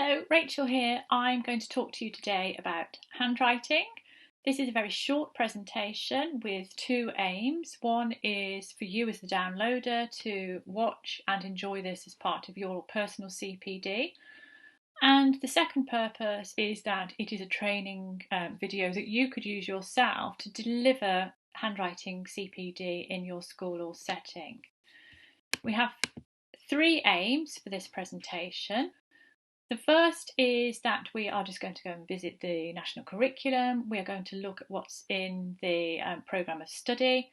Hello, Rachel here. I'm going to talk to you today about handwriting. This is a very short presentation with two aims. One is for you as the downloader to watch and enjoy this as part of your personal CPD. And the second purpose is that it is a training video that you could use yourself to deliver handwriting CPD in your school or setting. We have three aims for this presentation. The first is that we are just going to go and visit the national curriculum. We are going to look at what's in the programme of study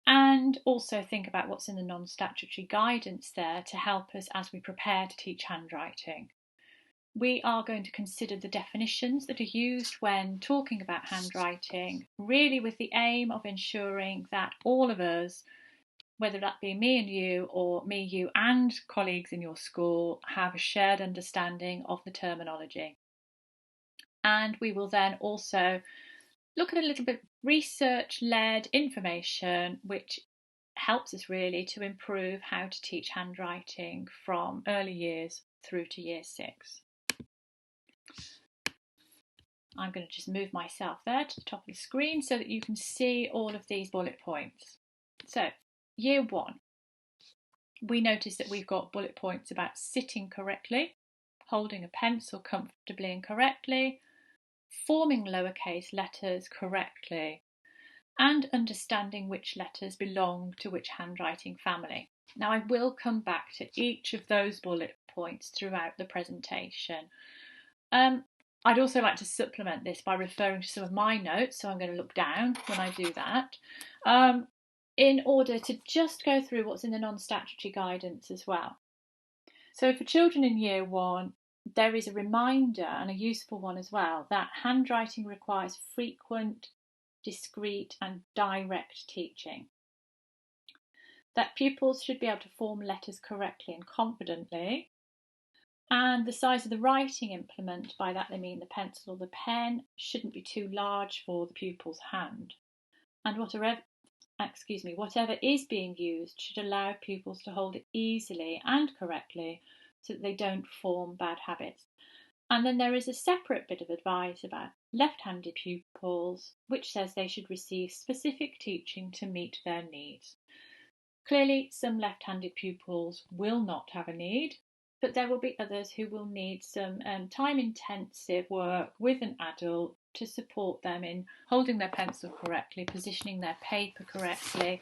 and also think about what's in the non-statutory guidance there to help us as we prepare to teach handwriting. We are going to consider the definitions that are used when talking about handwriting, really with the aim of ensuring that all of us, whether that be me and you or me, you and colleagues in your school, have a shared understanding of the terminology. And we will then also look at a little bit of research-led information which helps us really to improve how to teach handwriting from early years through to year 6. I'm going to just move myself there to the top of the screen so that you can see all of these bullet points. So, Year 1. We notice that we've got bullet points about sitting correctly, holding a pencil comfortably and correctly, forming lowercase letters correctly, and understanding which letters belong to which handwriting family. Now, I will come back to each of those bullet points throughout the presentation. I'd also like to supplement this by referring to some of my notes, so I'm going to look down when I do that. In order to just go through what's in the non-statutory guidance as well. So for children in Year 1, there is a reminder, and a useful one as well, that handwriting requires frequent, discreet and direct teaching. That pupils should be able to form letters correctly and confidently. And the size of the writing implement, by that they mean the pencil or the pen, shouldn't be too large for the pupil's hand. And whatever is being used should allow pupils to hold it easily and correctly so that they don't form bad habits. And then there is a separate bit of advice about left-handed pupils, which says they should receive specific teaching to meet their needs. Clearly, some left-handed pupils will not have a need, but there will be others who will need some time-intensive work with an adult to support them in holding their pencil correctly, positioning their paper correctly,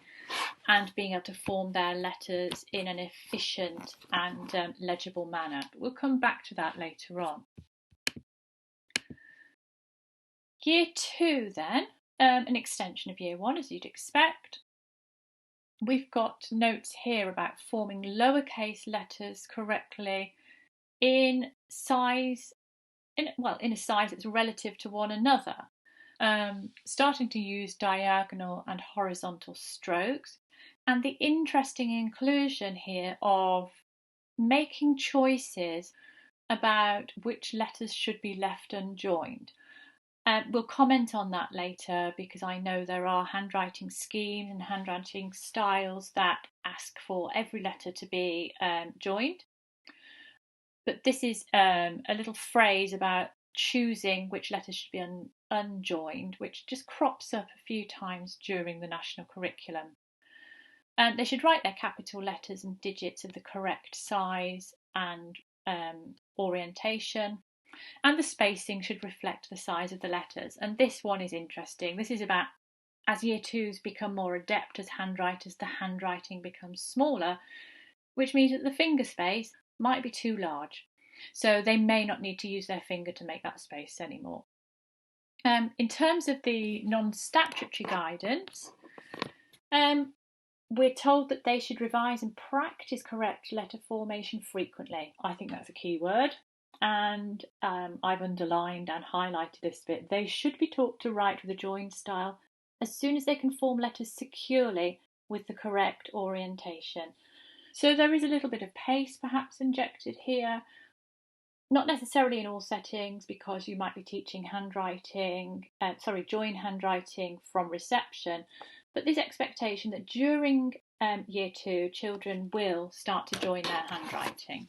and being able to form their letters in an efficient and legible manner. But we'll come back to that later on. Year 2 then, an extension of Year 1 as you'd expect. We've got notes here about forming lowercase letters correctly in a size that's relative to one another, starting to use diagonal and horizontal strokes, and the interesting inclusion here of making choices about which letters should be left unjoined. We'll comment on that later because I know there are handwriting schemes and handwriting styles that ask for every letter to be joined. But this is a little phrase about choosing which letters should be unjoined, which just crops up a few times during the national curriculum. They should write their capital letters and digits of the correct size and orientation, and the spacing should reflect the size of the letters. And this one is interesting. This is about as Year 2s become more adept as handwriters, the handwriting becomes smaller, which means that the finger space might be too large. So they may not need to use their finger to make that space anymore. In terms of the non-statutory guidance, we're told that they should revise and practice correct letter formation frequently. I think that's a key word. And I've underlined and highlighted this bit. They should be taught to write with a joined style as soon as they can form letters securely with the correct orientation. So there is a little bit of pace perhaps injected here, not necessarily in all settings because you might be teaching join handwriting from reception, but this expectation that during Year 2 children will start to join their handwriting.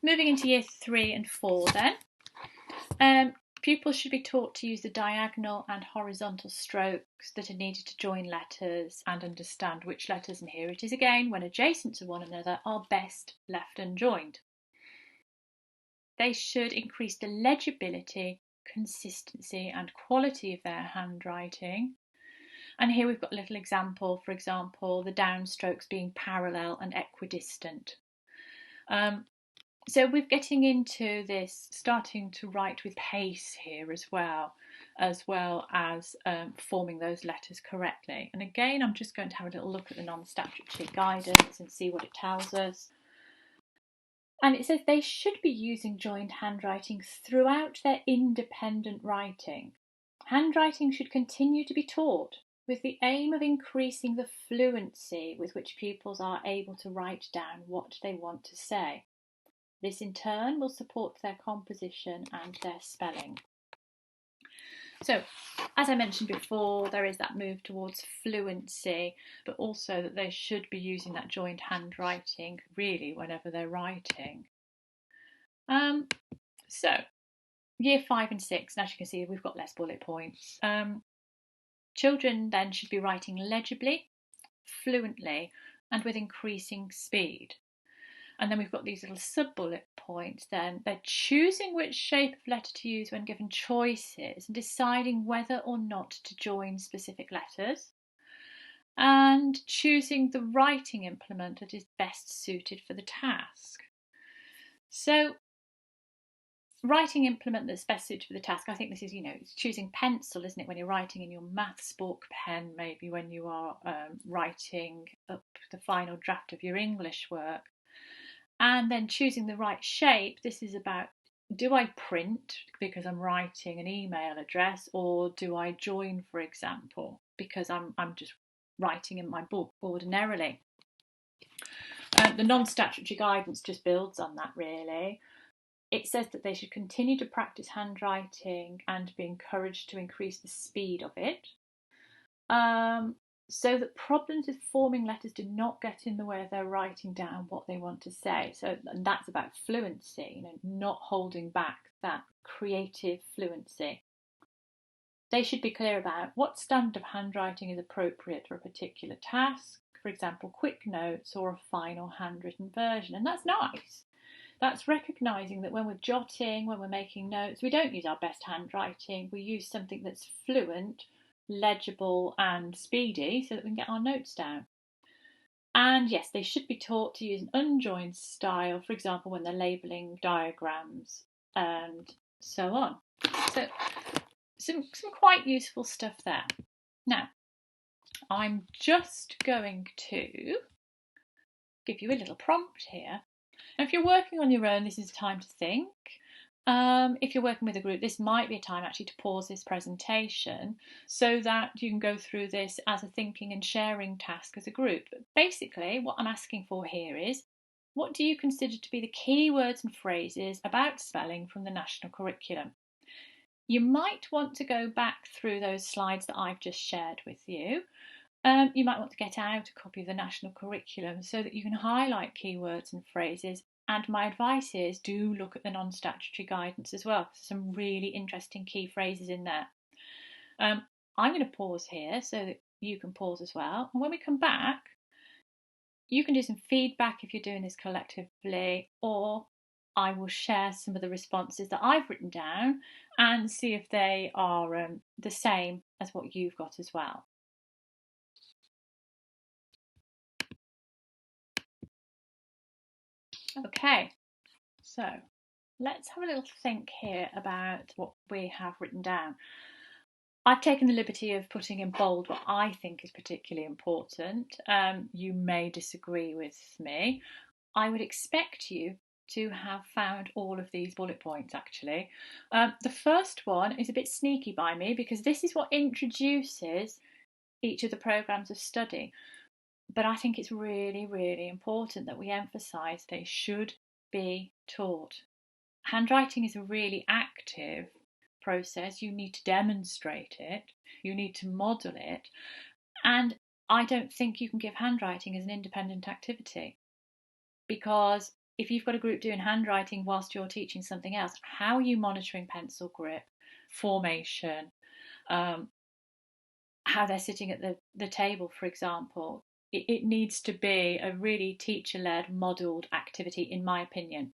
Moving into year 3 and 4 then. Pupils should be taught to use the diagonal and horizontal strokes that are needed to join letters and understand which letters, and here it is again, when adjacent to one another, are best left unjoined. They should increase the legibility, consistency and quality of their handwriting. And here we've got a little example, for example, the downstrokes being parallel and equidistant. So we're getting into this, starting to write with pace here as well as forming those letters correctly. And again, I'm just going to have a little look at the non-statutory guidance and see what it tells us. And it says they should be using joined handwriting throughout their independent writing. Handwriting should continue to be taught with the aim of increasing the fluency with which pupils are able to write down what they want to say. This in turn will support their composition and their spelling. So, as I mentioned before, there is that move towards fluency, but also that they should be using that joined handwriting really whenever they're writing. So, year 5 and 6, and as you can see, we've got less bullet points. Children then should be writing legibly, fluently, and with increasing speed. And then we've got these little sub-bullet points then. They're choosing which shape of letter to use when given choices and deciding whether or not to join specific letters. And choosing the writing implement that is best suited for the task. So, writing implement that's best suited for the task, I think this is, it's choosing pencil, isn't it, when you're writing in your maths book, pen maybe when you are writing up the final draft of your English work. And then choosing the right shape, this is about, do I print because I'm writing an email address, or do I join, for example, because I'm just writing in my book ordinarily. The non-statutory guidance just builds on that really. It says that they should continue to practice handwriting and be encouraged to increase the speed of it. So that problems with forming letters do not get in the way of their writing down what they want to say. So, and that's about fluency, not holding back that creative fluency. They should be clear about what standard of handwriting is appropriate for a particular task, for example, quick notes or a final handwritten version. And that's nice. That's recognising that when we're jotting, when we're making notes, we don't use our best handwriting. We use something that's fluent, legible and speedy so that we can get our notes down. And yes, they should be taught to use an unjoined style, for example, when they're labelling diagrams and so on. So some quite useful stuff there. Now, I'm just going to give you a little prompt here. Now, if you're working on your own, this is a time to think. If you're working with a group, this might be a time actually to pause this presentation so that you can go through this as a thinking and sharing task as a group. But basically, what I'm asking for here is, what do you consider to be the key words and phrases about spelling from the national curriculum? You might want to go back through those slides that I've just shared with you. You might want to get out a copy of the national curriculum so that you can highlight keywords and phrases. And my advice is, do look at the non-statutory guidance as well. Some really interesting key phrases in there. I'm going to pause here so that you can pause as well. And when we come back, you can do some feedback if you're doing this collectively, or I will share some of the responses that I've written down and see if they are the same as what you've got as well. Okay, so let's have a little think here about what we have written down. I've taken the liberty of putting in bold what I think is particularly important. You may disagree with me. I would expect you to have found all of these bullet points actually. The first one is a bit sneaky by me because this is what introduces each of the programmes of study. But I think it's really, really important that we emphasise they should be taught. Handwriting is a really active process. You need to demonstrate it, you need to model it, and I don't think you can give handwriting as an independent activity because if you've got a group doing handwriting whilst you're teaching something else, how are you monitoring pencil grip, formation, how they're sitting at the table, for example? It needs to be a really teacher-led, modelled activity, in my opinion.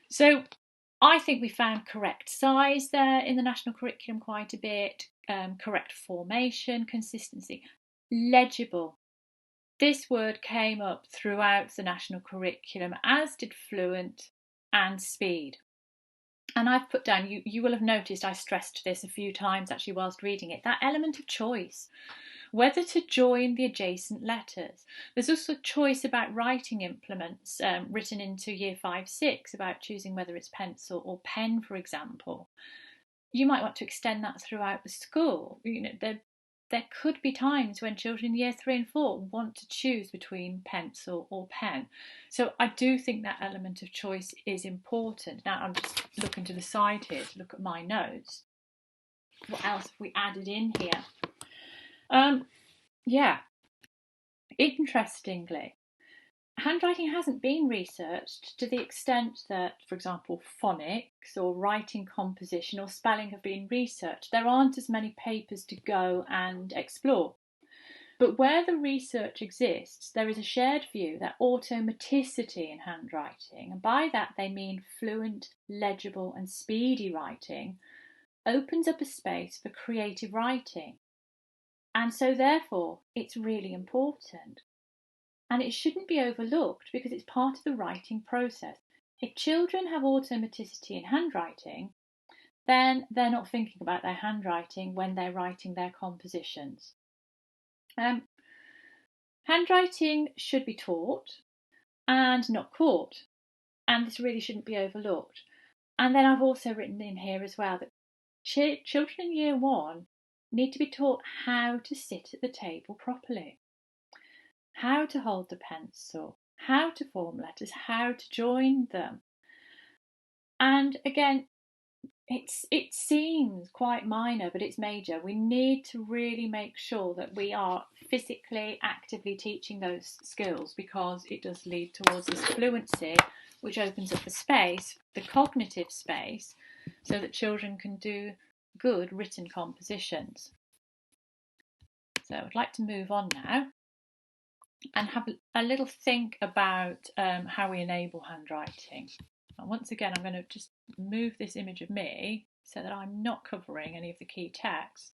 So I think we found correct size there in the national curriculum quite a bit, correct formation, consistency, legible. This word came up throughout the national curriculum, as did fluent and speed. And I've put down, you will have noticed I stressed this a few times actually whilst reading it, that element of choice, whether to join the adjacent letters. There's also choice about writing implements written into year 5-6 about choosing whether it's pencil or pen, for example. You might want to extend that throughout the school. You know, there could be times when children in year 3 and 4 want to choose between pencil or pen. So I do think that element of choice is important. Now I'm just looking to the side here to look at my notes. What else have we added in here? Yeah, interestingly, handwriting hasn't been researched to the extent that, for example, phonics or writing composition or spelling have been researched. There aren't as many papers to go and explore. But where the research exists, there is a shared view that automaticity in handwriting, and by that they mean fluent, legible and speedy writing, opens up a space for creative writing. And so therefore it's really important. And it shouldn't be overlooked because it's part of the writing process. If children have automaticity in handwriting, then they're not thinking about their handwriting when they're writing their compositions. Handwriting should be taught and not caught, and this really shouldn't be overlooked. And then I've also written in here as well that children in year 1 need to be taught how to sit at the table properly, how to hold the pencil, how to form letters, how to join them. And again, it seems quite minor, but it's major. We need to really make sure that we are physically, actively teaching those skills, because it does lead towards this fluency, which opens up the space, the cognitive space, so that children can do good written compositions. So I'd like to move on now and have a little think about how we enable handwriting. And once again, I'm going to just move this image of me so that I'm not covering any of the key text.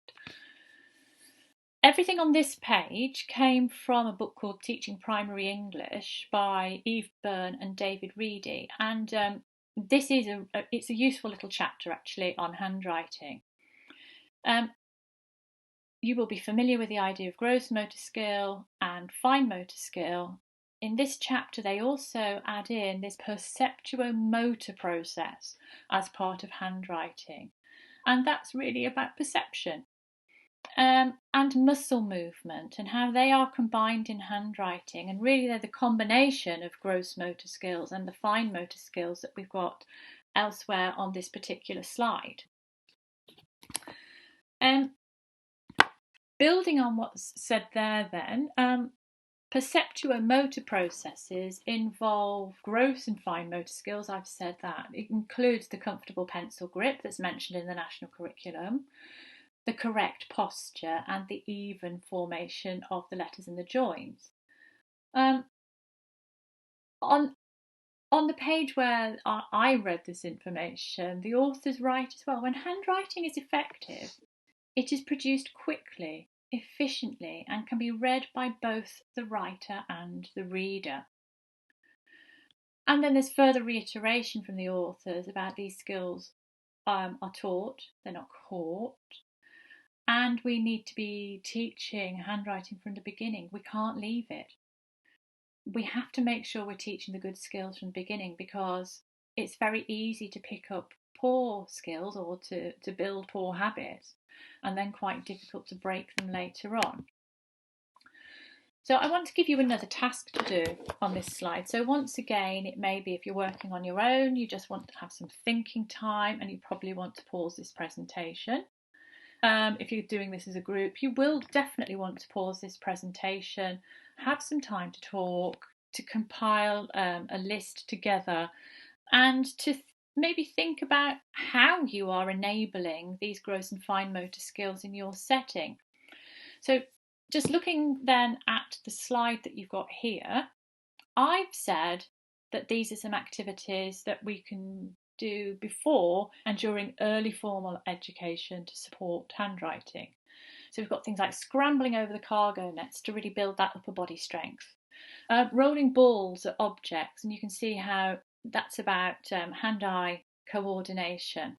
Everything on this page came from a book called Teaching Primary English by Eve Byrne and David Reedy, and this is it's a useful little chapter actually on handwriting. You will be familiar with the idea of gross motor skill and fine motor skill. In this chapter, they also add in this perceptuo-motor process as part of handwriting. And that's really about perception and muscle movement and how they are combined in handwriting. And really, they're the combination of gross motor skills and the fine motor skills that we've got elsewhere on this particular slide. Building on what's said there then, perceptuo-motor processes involve gross and fine motor skills. I've said that. It includes the comfortable pencil grip that's mentioned in the national curriculum, the correct posture and the even formation of the letters and the joins. On the page where I read this information, the authors write as well, when handwriting is effective, it is produced quickly, efficiently, and can be read by both the writer and the reader. And then there's further reiteration from the authors about these skills are taught, they're not caught. And we need to be teaching handwriting from the beginning. We can't leave it. We have to make sure we're teaching the good skills from the beginning, because it's very easy to pick up poor skills or to build poor habits, and then quite difficult to break them later on. So I want to give you another task to do on this slide. So once again, it may be if you're working on your own, you just want to have some thinking time, and you probably want to pause this presentation. If you're doing this as a group, you will definitely want to pause this presentation, have some time to talk, to compile a list together and to maybe think about how you are enabling these gross and fine motor skills in your setting. So just looking then at the slide that you've got here, I've said that these are some activities that we can do before and during early formal education to support handwriting. So we've got things like scrambling over the cargo nets to really build that upper body strength. Rolling balls at objects, and you can see how that's about hand-eye coordination.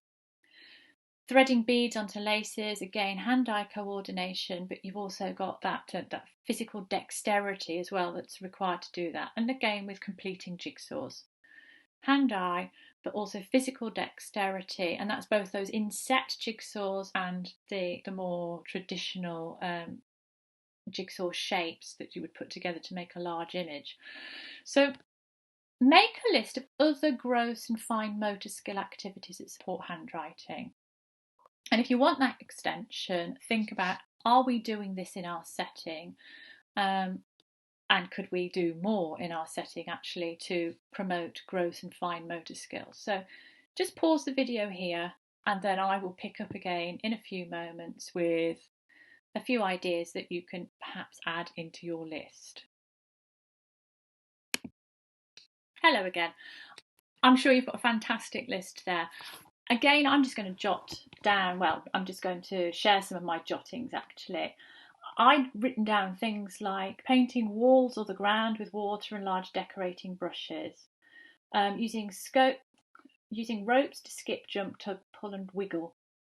Threading beads onto laces, again, hand-eye coordination, but you've also got that physical dexterity as well that's required to do that. And again, with completing jigsaws. Hand-eye, but also physical dexterity, and that's both those inset jigsaws and the more traditional jigsaw shapes that you would put together to make a large image. So make a list of other gross and fine motor skill activities that support handwriting. And if you want that extension, think about, are we doing this in our setting? And could we do more in our setting actually to promote gross and fine motor skills? So just pause the video here and then I will pick up again in a few moments with a few ideas that you can perhaps add into your list. Hello again. I'm sure you've got a fantastic list there. Again, I'm just going to jot down, I'm just going to share some of my jottings actually. I'd written down things like painting walls or the ground with water and large decorating brushes, using ropes to skip, jump, tug, pull and wiggle,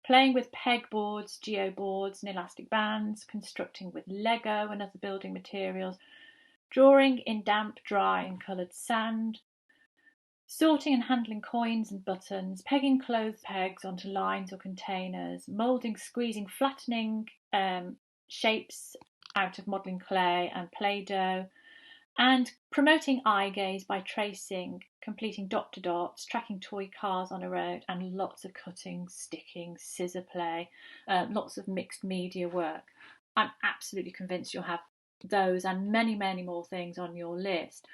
playing with pegboards, geoboards and elastic bands, constructing with Lego and other building materials, drawing in damp, dry and coloured sand, sorting and handling coins and buttons, pegging clothes pegs onto lines or containers, moulding, squeezing, flattening shapes out of modelling clay and Play-Doh, and promoting eye gaze by tracing, completing dot to dots, tracking toy cars on a road, and lots of cutting, sticking, scissor play, lots of mixed media work. I'm absolutely convinced you'll have those and many, many more things on your list.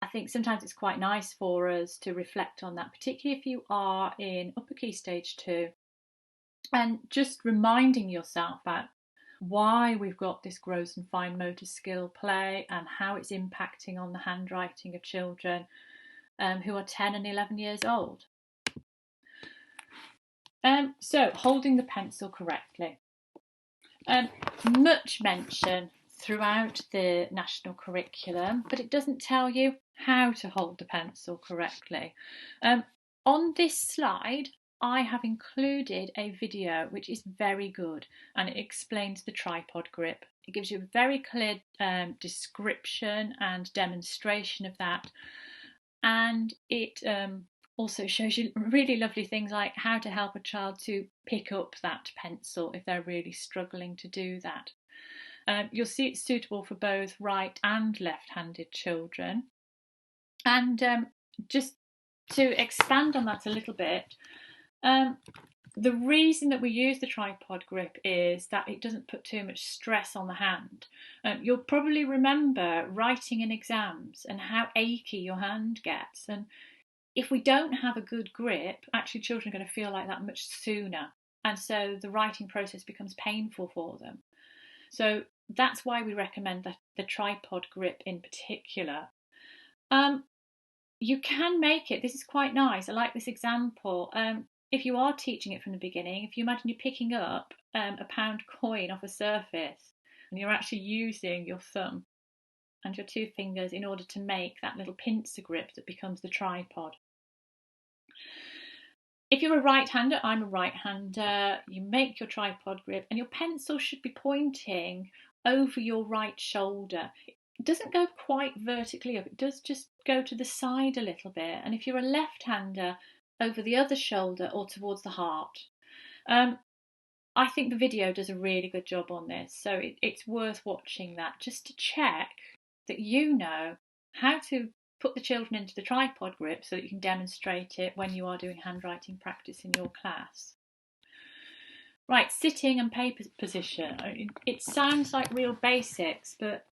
I think sometimes it's quite nice for us to reflect on that, particularly if you are in upper key stage 2, and just reminding yourself about why we've got this gross and fine motor skill play and how it's impacting on the handwriting of children who are 10 and 11 years old. So holding the pencil correctly. Much mention throughout the national curriculum, but it doesn't tell you how to hold the pencil correctly. On this slide, I have included a video which is very good and it explains the tripod grip. It gives you a very clear description and demonstration of that, and it also shows you really lovely things like how to help a child to pick up that pencil if they're really struggling to do that. You'll see it's suitable for both right and left-handed children. And just to expand on that a little bit, the reason that we use the tripod grip is that it doesn't put too much stress on the hand. You'll probably remember writing in exams and how achy your hand gets. And if we don't have a good grip, actually children are going to feel like that much sooner. And so the writing process becomes painful for them. So that's why we recommend the tripod grip in particular. You can make it, this is quite nice, I like this example. If you are teaching it from the beginning, if you imagine you're picking up a pound coin off a surface and you're actually using your thumb and your 2 fingers in order to make that little pincer grip that becomes the tripod. If you're a right-hander, I'm a right-hander, you make your tripod grip and your pencil should be pointing over your right shoulder. It doesn't go quite vertically up, it does just go to the side a little bit. And if you're a left-hander, over the other shoulder or towards the heart. I think the video does a really good job on this, so it's worth watching that just to check that you know how to put the children into the tripod grip so that you can demonstrate it when you are doing handwriting practice in your class. Right, sitting and paper position. It sounds like real basics, but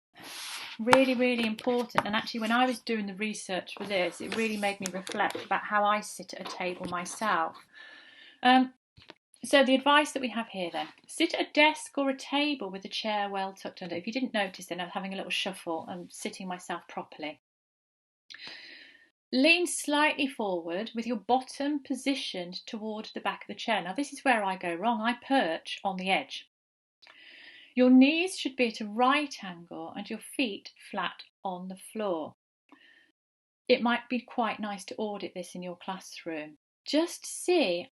Really, really important. And actually, when I was doing the research for this, it really made me reflect about how I sit at a table myself. So the advice that we have here then, sit at a desk or a table with a chair well tucked under. If you didn't notice then, I'm having a little shuffle and sitting myself properly. Lean slightly forward with your bottom positioned toward the back of the chair. Now this is where I go wrong. I perch on the edge. Your knees should be at a right angle and your feet flat on the floor. It might be quite nice to audit this in your classroom. Just see,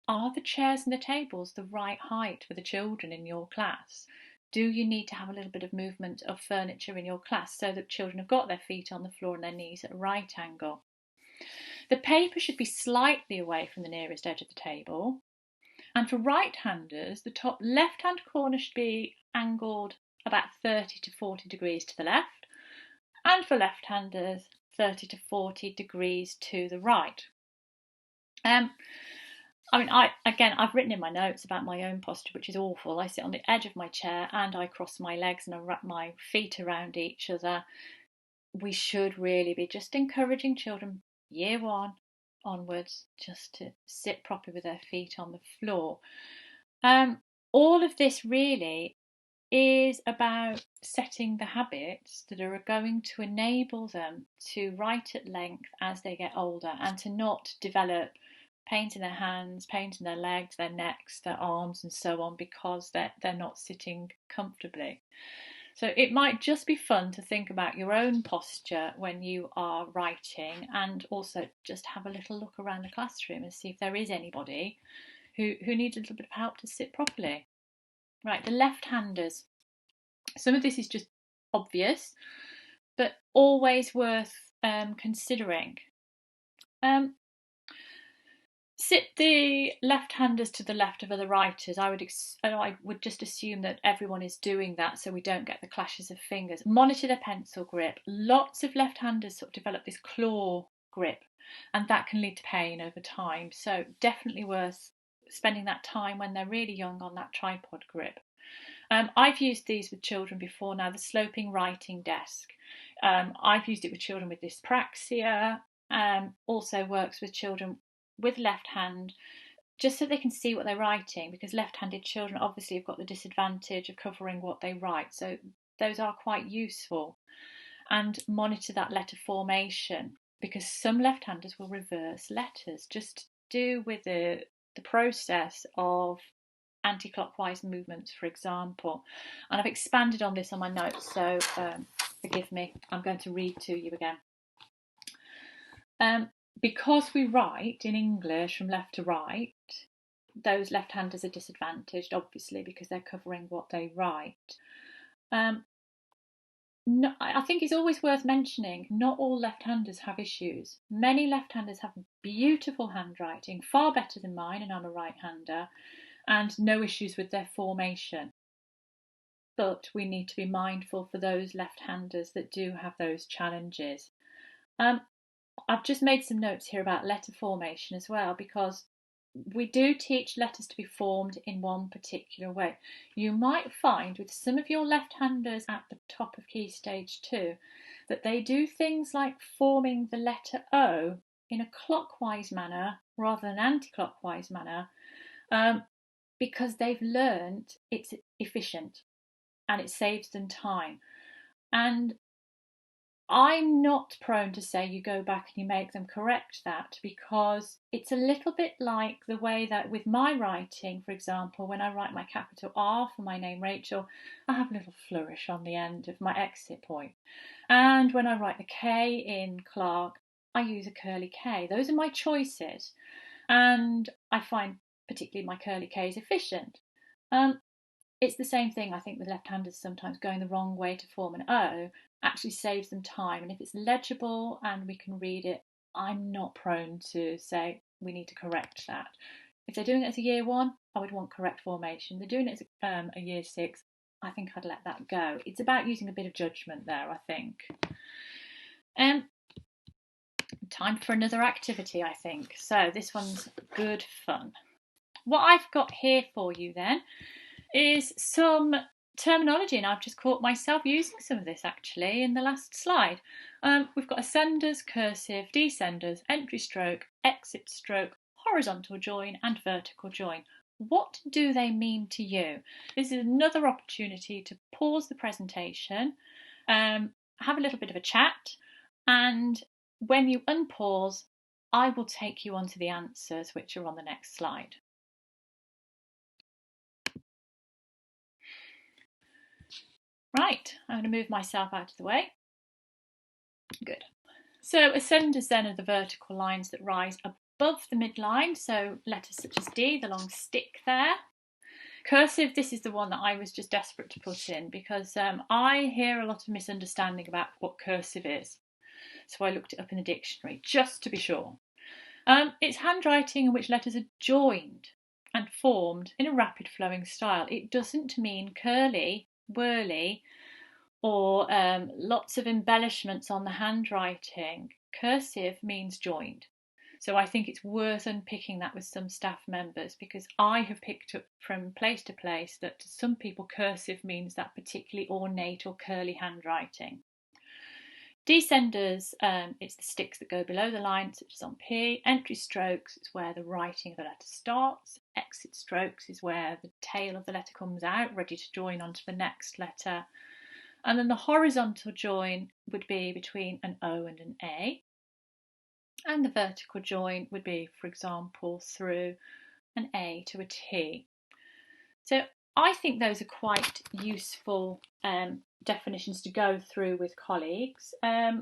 are the chairs and the tables the right height for the children in your class? Do you need to have a little bit of movement of furniture in your class so that children have got their feet on the floor and their knees at a right angle? The paper should be slightly away from the nearest edge of the table. And for right-handers, the top left-hand corner should be angled about 30 to 40 degrees to the left. And for left-handers, 30 to 40 degrees to the right. I've written in my notes about my own posture, which is awful. I sit on the edge of my chair and I cross my legs and I wrap my feet around each other. We should really be just encouraging children, year 1 onwards, just to sit properly with their feet on the floor. All of this really is about setting the habits that are going to enable them to write at length as they get older and to not develop pains in their hands, pains in their legs, their necks, their arms and so on because they're not sitting comfortably. So it might just be fun to think about your own posture when you are writing and also just have a little look around the classroom and see if there is anybody who needs a little bit of help to sit properly. Right, the left-handers. Some of this is just obvious, but always worth considering. Sit the left-handers to the left of other writers. I would just assume that everyone is doing that so we don't get the clashes of fingers. Monitor their pencil grip. Lots of left-handers sort of develop this claw grip and that can lead to pain over time. So definitely worth spending that time when they're really young on that tripod grip. I've used these with children before now, the sloping writing desk. I've used it with children with dyspraxia. Also works with children with left hand, just so they can see what they're writing, because left-handed children obviously have got the disadvantage of covering what they write. So those are quite useful. And monitor that letter formation, because some left-handers will reverse letters. Just do with the process of anti-clockwise movements, for example. And I've expanded on this on my notes, so forgive me. I'm going to read to you again. Because we write in English from left to right, those left-handers are disadvantaged, obviously, because they're covering what they write. No, I think it's always worth mentioning, not all left-handers have issues. Many left-handers have beautiful handwriting, far better than mine, and I'm a right-hander, and no issues with their formation. But we need to be mindful for those left-handers that do have those challenges. I've just made some notes here about letter formation as well, because we do teach letters to be formed in one particular way. You might find with some of your left-handers at the top of Key Stage 2 that they do things like forming the letter O in a clockwise manner rather than anti-clockwise manner, because they've learned it's efficient and it saves them time. And I'm not prone to say you go back and you make them correct that, because it's a little bit like the way that with my writing, for example, when I write my capital R for my name Rachel, I have a little flourish on the end of my exit point. And when I write the K in Clark, I use a curly K. Those are my choices. And I find particularly my curly K is efficient. It's the same thing, I think, with left-handers sometimes. Going the wrong way to form an O actually saves them time. And if it's legible and we can read it, I'm not prone to say we need to correct that. If they're doing it as a year 1, I would want correct formation. If they're doing it as a year 6, I think I'd let that go. It's about using a bit of judgment there, I think. Time for another activity, I think. So this one's good fun. What I've got here for you then is some terminology, and I've just caught myself using some of this actually in the last slide. We've got ascenders, cursive, descenders, entry stroke, exit stroke, horizontal join and vertical join. What do they mean to you? This is another opportunity to pause the presentation, have a little bit of a chat, and when you unpause, I will take you on to the answers, which are on the next slide. Right, I'm going to move myself out of the way. Good. So ascenders then are the vertical lines that rise above the midline, so letters such as D, the long stick there. Cursive, this is the one that I was just desperate to put in because I hear a lot of misunderstanding about what cursive is. So I looked it up in the dictionary just to be sure. It's handwriting in which letters are joined and formed in a rapid flowing style. It doesn't mean curly, whirly, or lots of embellishments on the handwriting. Cursive means joined. So I think it's worth unpicking that with some staff members, because I have picked up from place to place that to some people cursive means that particularly ornate or curly handwriting. Descenders, it's the sticks that go below the line, such as on P. Entry strokes is where the writing of the letter starts. Exit strokes is where the tail of the letter comes out, ready to join onto the next letter. And then the horizontal join would be between an O and an A. And the vertical join would be, for example, through an A to a T. So I think those are quite useful definitions to go through with colleagues. I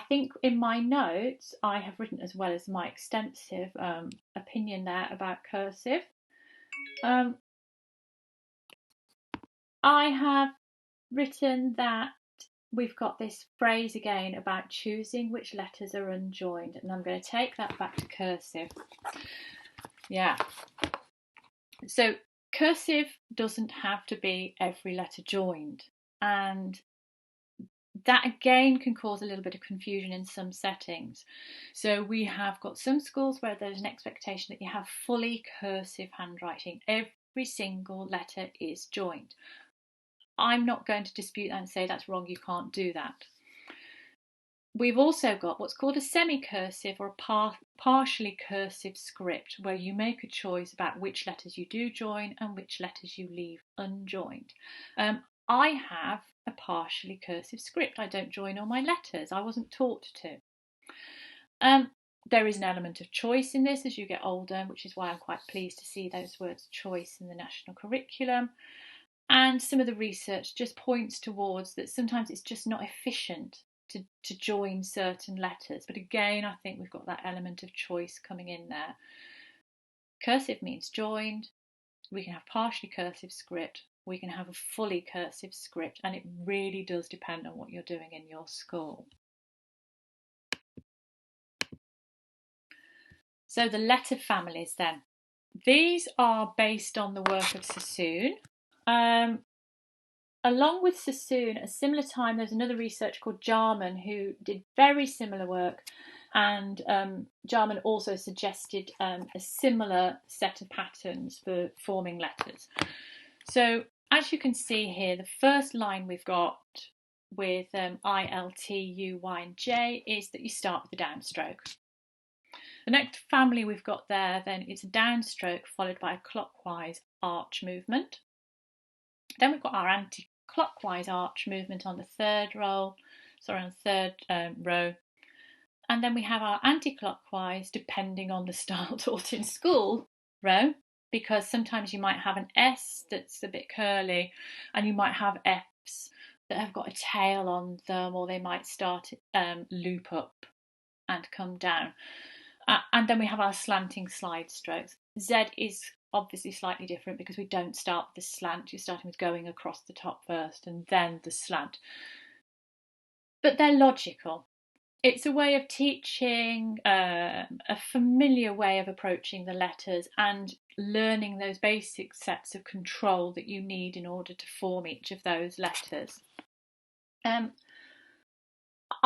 think in my notes I have written, as well as my extensive opinion there about cursive, I have written that we've got this phrase again about choosing which letters are unjoined, and I'm going to take that back to cursive. Yeah. So cursive doesn't have to be every letter joined, and that again can cause a little bit of confusion in some settings. So we have got some schools where there's an expectation that you have fully cursive handwriting. Every single letter is joined. I'm not going to dispute that and say that's wrong, you can't do that. We've also got what's called a semi-cursive or a partially cursive script, where you make a choice about which letters you do join and which letters you leave unjoined. I have a partially cursive script. I don't join all my letters. I wasn't taught to. There is an element of choice in this as you get older, which is why I'm quite pleased to see those words choice in the national curriculum. And some of the research just points towards that sometimes it's just not efficient to join certain letters. But again, I think we've got that element of choice coming in there. Cursive means joined. We can have partially cursive script. We can have a fully cursive script. And it really does depend on what you're doing in your school. So the letter families then. These are based on the work of Sassoon. Along with Sassoon, at a similar time, there's another researcher called Jarman who did very similar work, and Jarman also suggested a similar set of patterns for forming letters. So as you can see here, the first line we've got with I, L, T, U, Y and J is that you start with the downstroke. The next family we've got there then is a downstroke followed by a clockwise arch movement. Then we've got our anti-clockwise arch movement on the third row. And then we have our anti-clockwise, depending on the style taught in school, row, because sometimes you might have an S that's a bit curly and you might have Fs that have got a tail on them, or they might start loop up and come down. And then we have our slanting slide strokes. Z is obviously slightly different because we don't start with the slant. You're starting with going across the top first and then the slant. But they're logical. It's a way of teaching, a familiar way of approaching the letters and learning those basic sets of control that you need in order to form each of those letters.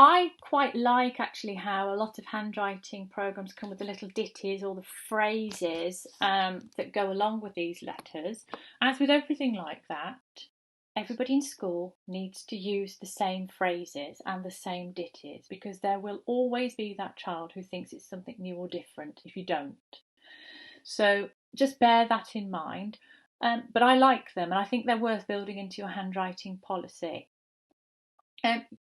I quite like actually how a lot of handwriting programs come with the little ditties or the phrases that go along with these letters. As with everything like that, everybody in school needs to use the same phrases and the same ditties, because there will always be that child who thinks it's something new or different if you don't. So just bear that in mind. But I like them, and I think they're worth building into your handwriting policy.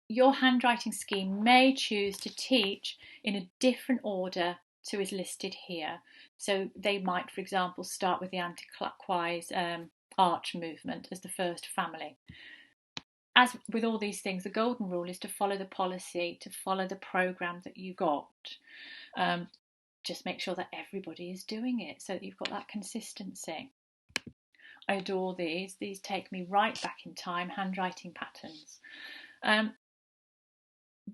Your handwriting scheme may choose to teach in a different order to is listed here. So they might, for example, start with the anti-clockwise arch movement as the first family. As with all these things, the golden rule is to follow the policy, to follow the programme that you got. Just make sure that everybody is doing it so that you've got that consistency. I adore these. These take me right back in time, handwriting patterns.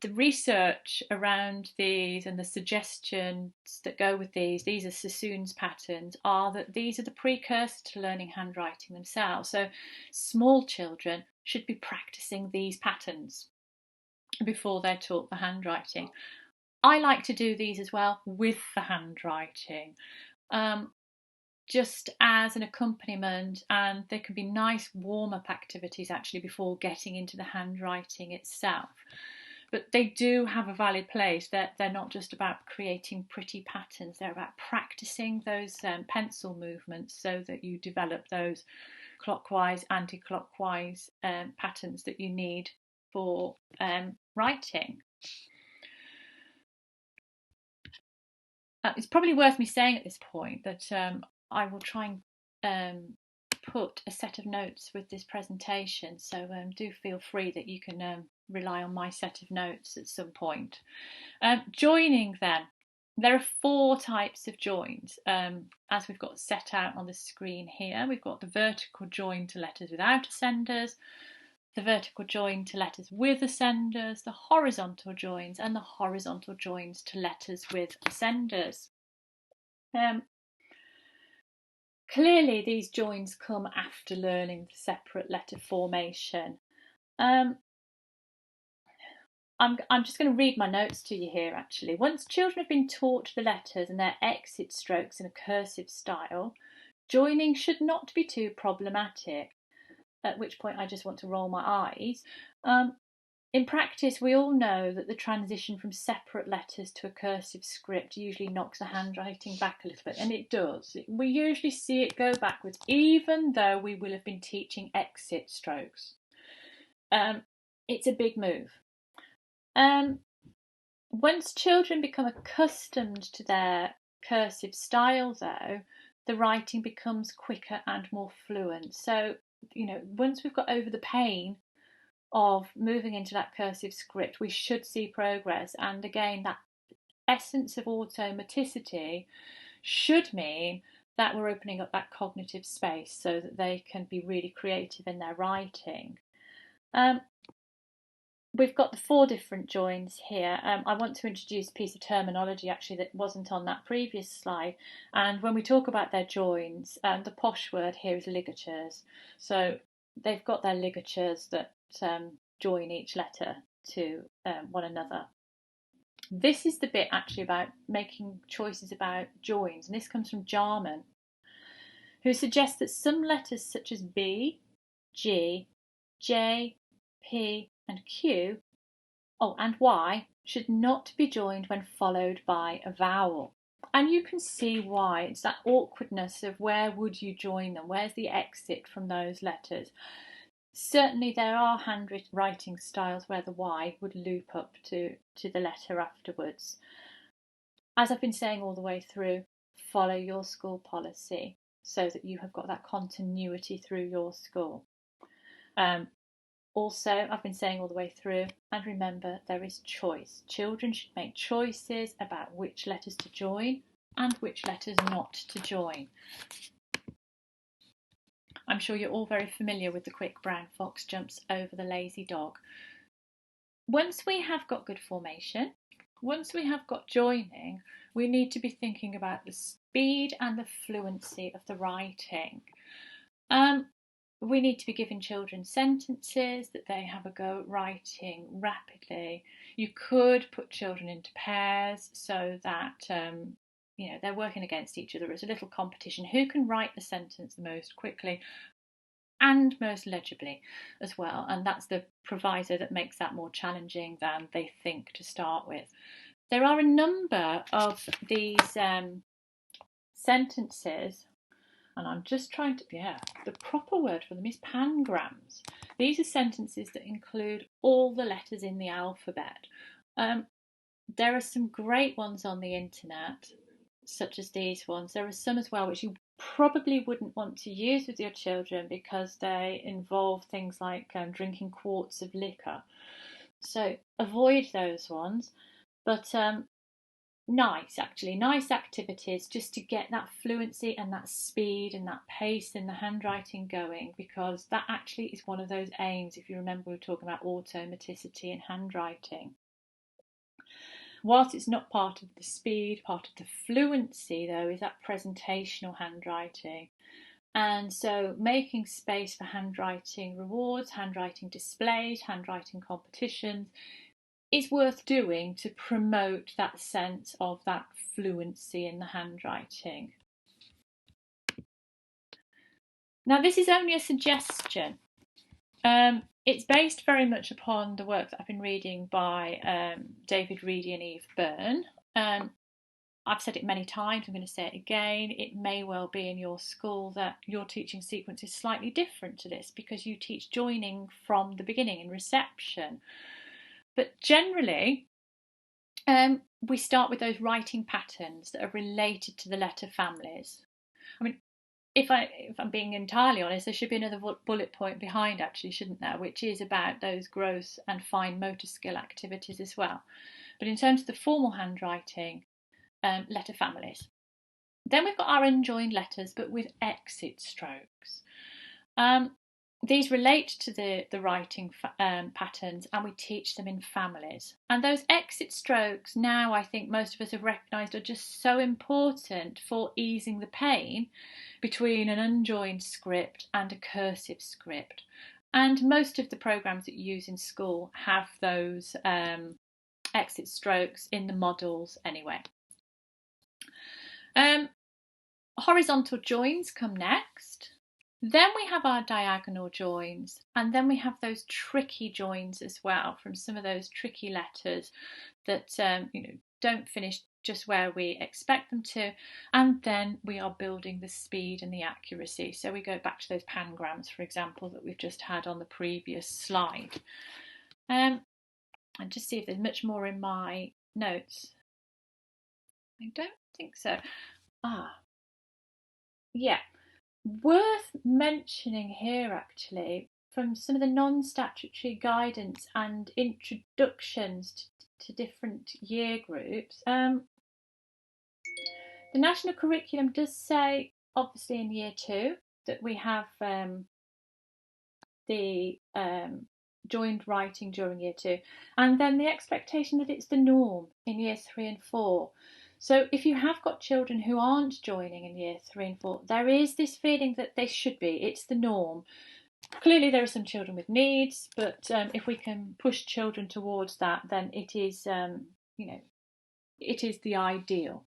The research around these and the suggestions that go with these are Sassoon's patterns, are that these are the precursor to learning handwriting themselves. So small children should be practicing these patterns before they're taught the handwriting. I like to do these as well with the handwriting, just as an accompaniment, and they can be nice warm-up activities actually before getting into the handwriting itself. But they do have a valid place. They're not just about creating pretty patterns, they're about practicing those pencil movements so that you develop those clockwise, anti-clockwise patterns that you need for writing. It's probably worth me saying at this point that I will try and put a set of notes with this presentation, so do feel free that you can rely on my set of notes at some point. Joining then, there are 4 types of joins, as we've got set out on the screen here. We've got the vertical join to letters without ascenders, the vertical join to letters with ascenders, the horizontal joins, and the horizontal joins to letters with ascenders. Clearly these joins come after learning the separate letter formation. I'm just going to read my notes to you here actually. Once children have been taught the letters and their exit strokes in a cursive style, joining should not be too problematic, at which point I just want to roll my eyes. In practice, we all know that the transition from separate letters to a cursive script usually knocks the handwriting back a little bit, and it does. We usually see it go backwards, even though we will have been teaching exit strokes. It's a big move. Once children become accustomed to their cursive style, though, the writing becomes quicker and more fluent. So, once we've got over the pain of moving into that cursive script, we should see progress. And again, that essence of automaticity should mean that we're opening up that cognitive space so that they can be really creative in their writing. We've got the 4 different joins here. I want to introduce a piece of terminology actually that wasn't on that previous slide. And when we talk about their joins, the posh word here is ligatures. So they've got their ligatures that join each letter to one another. This is the bit actually about making choices about joins, and this comes from Jarman, who suggests that some letters such as B, G, J, P and Q, and Y should not be joined when followed by a vowel. And you can see why. It's that awkwardness of where would you join them? Where's the exit from those letters? Certainly there are handwriting styles where the Y would loop up to the letter afterwards. As I've been saying all the way through, follow your school policy so that you have got that continuity through your school. Also, I've been saying all the way through, and remember, there is choice. Children should make choices about which letters to join and which letters not to join. I'm sure you're all very familiar with the quick brown fox jumps over the lazy dog. Once we have got good formation, once we have got joining, we need to be thinking about the speed and the fluency of the writing. We need to be giving children sentences that they have a go at writing rapidly. You could put children into pairs so that they're working against each other. It's a little competition. Who can write the sentence the most quickly and most legibly as well? And that's the proviso that makes that more challenging than they think to start with. There are a number of these sentences, and I'm just trying to, the proper word for them is pangrams. These are sentences that include all the letters in the alphabet. There are some great ones on the internet, such as these ones. There are some as well which you probably wouldn't want to use with your children because they involve things like drinking quarts of liquor. So avoid those ones. But nice activities just to get that fluency and that speed and that pace in the handwriting going, because that actually is one of those aims. If you remember, we were talking about automaticity in handwriting. Whilst it's not part of the speed, part of the fluency though is that presentational handwriting. And so making space for handwriting rewards, handwriting displays, handwriting competitions is worth doing to promote that sense of that fluency in the handwriting. Now, this is only a suggestion. It's based very much upon the work that I've been reading by David Reedy and Eve Byrne. I've said it many times, I'm going to say it again. It may well be in your school that your teaching sequence is slightly different to this because you teach joining from the beginning in reception. But generally, we start with those writing patterns that are related to the letter families. I mean, if I'm being entirely honest, there should be another bullet point behind, actually, shouldn't there, which is about those gross and fine motor skill activities as well. But in terms of the formal handwriting, letter families. Then we've got our unjoined letters, but with exit strokes. These relate to the writing patterns, and we teach them in families. And those exit strokes now, I think most of us have recognised, are just so important for easing the pain between an unjoined script and a cursive script. And most of the programmes that you use in school have those exit strokes in the models anyway. Horizontal joins come next. Then we have our diagonal joins, and then we have those tricky joins as well from some of those tricky letters that don't finish just where we expect them to, and then we are building the speed and the accuracy. So we go back to those pangrams, for example, that we've just had on the previous slide. And just see if there's much more in my notes. I don't think so. Yeah. Worth mentioning here, actually, from some of the non-statutory guidance and introductions to different year groups, the national curriculum does say, obviously in year 2, that we have the joined writing during year 2, and then the expectation that it's the norm in year 3 and 4. So if you have got children who aren't joining in year 3 and 4, there is this feeling that they should be. It's the norm. Clearly there are some children with needs, but if we can push children towards that, then it is, it is the ideal.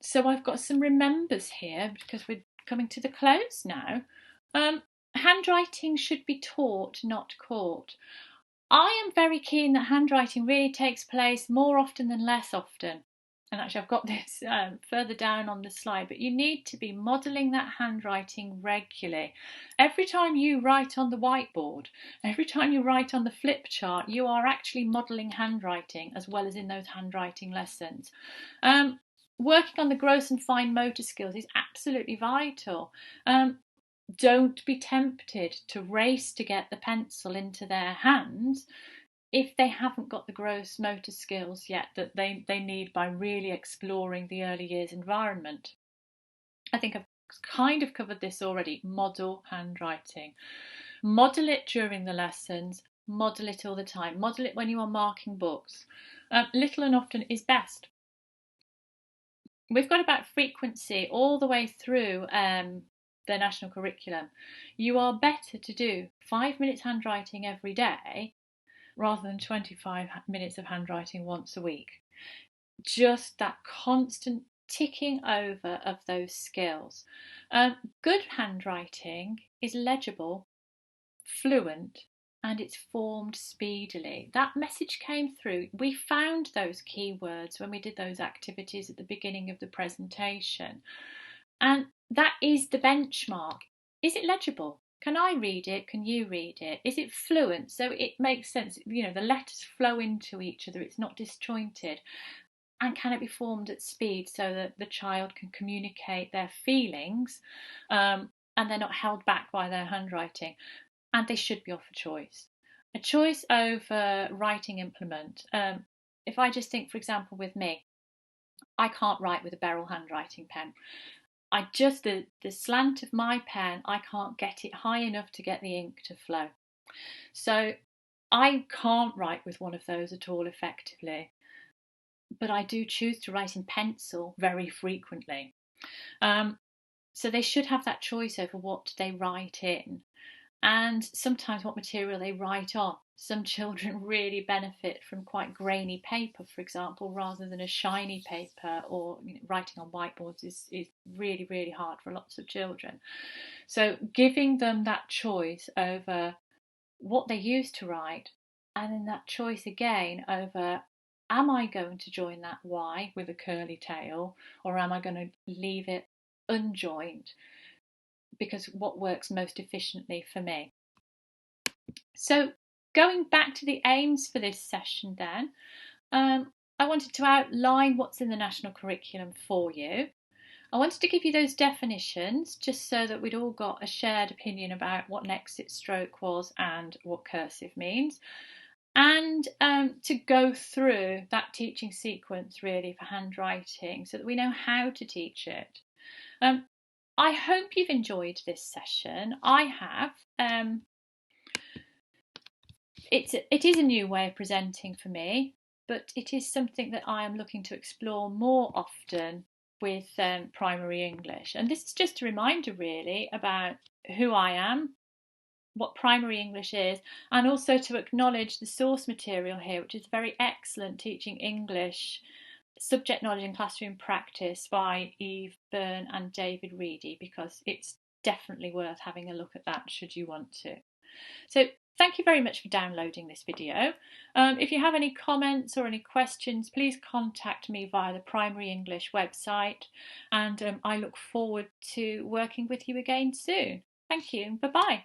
So I've got some remembers here because we're coming to the close now. Handwriting should be taught, not caught. I am very keen that handwriting really takes place more often than less often. And actually I've got this further down on the slide, but you need to be modelling that handwriting regularly. Every time you write on the whiteboard, every time you write on the flip chart, you are actually modelling handwriting as well as in those handwriting lessons. Working on the gross and fine motor skills is absolutely vital. Don't be tempted to race to get the pencil into their hands if they haven't got the gross motor skills yet that they need by really exploring the early years environment. I think I've kind of covered this already. Model handwriting. Model it during the lessons. Model it all the time. Model it when you are marking books. Little and often is best. we've got about frequency all the way through the national curriculum. You are better to do 5 minutes handwriting every day rather than 25 minutes of handwriting once a week. Just that constant ticking over of those skills. Good handwriting is legible, fluent, and it's formed speedily. That message came through. We found those keywords when we did those activities at the beginning of the presentation. And that is the benchmark. Is it legible? Can I read it? Can you read it? Is it fluent? So it makes sense, you know, the letters flow into each other, it's not disjointed. And can it be formed at speed so that the child can communicate their feelings and they're not held back by their handwriting? And they should be offered a choice over writing implement. If I just think, for example, with me, I can't write with a Beryl handwriting pen. The slant of my pen, I can't get it high enough to get the ink to flow. So I can't write with one of those at all effectively, but I do choose to write in pencil very frequently. So they should have that choice over what they write in, and sometimes what material they write on. Some children really benefit from quite grainy paper, for example, rather than a shiny paper, or writing on whiteboards is really, really hard for lots of children. So giving them that choice over what they use to write, and then that choice again over, am I going to join that Y with a curly tail, or am I going to leave it unjoined? Because what works most efficiently for me. So going back to the aims for this session then, I wanted to outline what's in the national curriculum for you. I wanted to give you those definitions just so that we'd all got a shared opinion about what an exit stroke was and what cursive means. And to go through that teaching sequence really for handwriting so that we know how to teach it. I hope you've enjoyed this session. I have. It is a new way of presenting for me, but it is something that I am looking to explore more often with primary English. And this is just a reminder really about who I am, what primary English is, and also to acknowledge the source material here, which is very excellent Teaching English Subject Knowledge and Classroom Practice by Eve Byrne and David Reedy, because it's definitely worth having a look at that should you want to. So thank you very much for downloading this video. If you have any comments or any questions, please contact me via the Primary English website, and I look forward to working with you again soon. Thank you. Bye-bye.